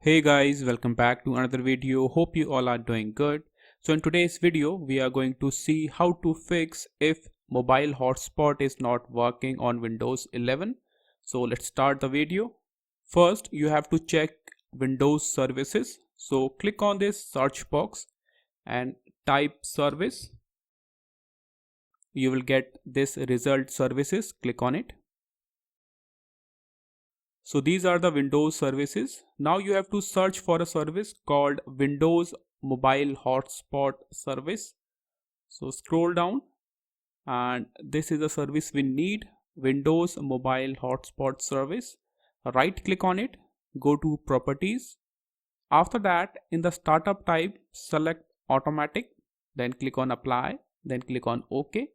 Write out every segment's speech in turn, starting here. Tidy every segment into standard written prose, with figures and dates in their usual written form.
Hey guys, welcome back to another video. Hope you all are doing good. So in today's video, we are going to see how to fix if mobile hotspot is not working on Windows 11. So let's start the video. First, you have to check Windows services. So click on this search box and type service. You will get this result services. Click on it. So these are the Windows services. Now you have to search for a service called Windows Mobile Hotspot Service. So scroll down and this is the service we need, Windows Mobile Hotspot Service. Right click on it, go to Properties. After that, in the startup type, select Automatic, then click on Apply, then click on OK.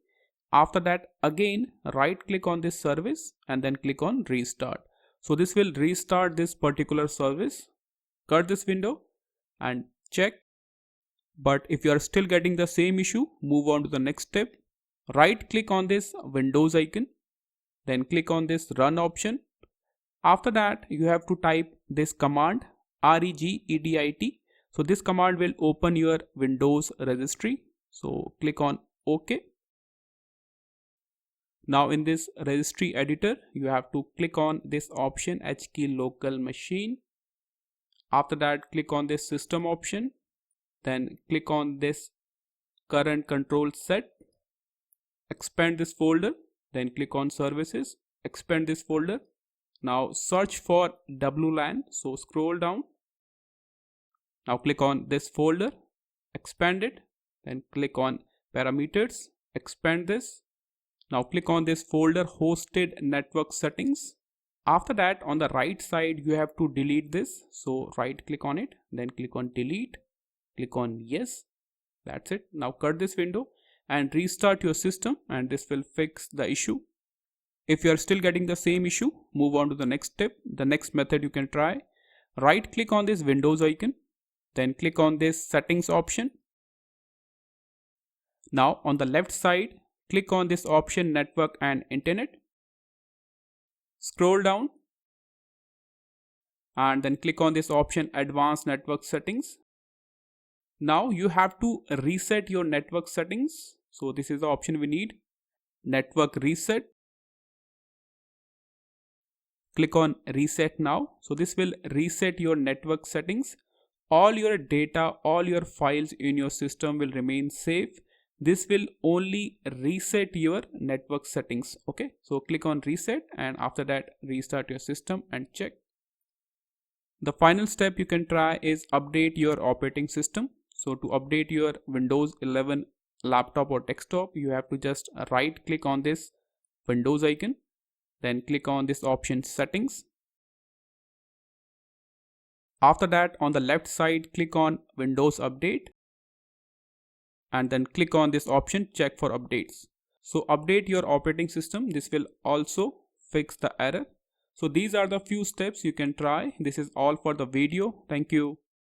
After that, again right click on this service and then click on Restart. So this will restart this particular service. Cut this window and check. But if you are still getting the same issue, move on to the next step. Right click on this Windows icon, then click on this Run option. After that, you have to type this command regedit. So this command will open your Windows registry. So click on OK. Now in this registry editor, you have to click on this option HKey local machine. After that, click on this system option. Then click on this current control set. Expand this folder. Then click on services. Expand this folder. Now search for WLAN. So scroll down. Now click on this folder. Expand it. Then click on parameters. Expand this. Now click on this folder hosted network settings. After that, on the right side, you have to delete this. So right click on it, then click on delete, click on yes. That's it. Now cut this window and restart your system and this will fix the issue. If you are still getting the same issue, move on to the next step. The next method you can try. Right click on this Windows icon, then click on this settings option. Now on the left side, click on this option network and internet. Scroll down and then click on this option advanced network settings. Now you have to reset your network settings. So this is the option we need, network reset. Click on reset now. So this will reset your network settings. All your data, all your files in your system will remain safe. This will only reset your network settings. Okay, so click on reset and after that restart your system and check. The final step you can try is update your operating system. So to update your Windows 11 laptop or desktop, you have to just right click on this Windows icon, then click on this option settings. After that, on the left side, click on Windows Update and then click on this option check for updates. So update your operating system. This will also fix the error. So these are the few steps you can try. This is all for the video. Thank you.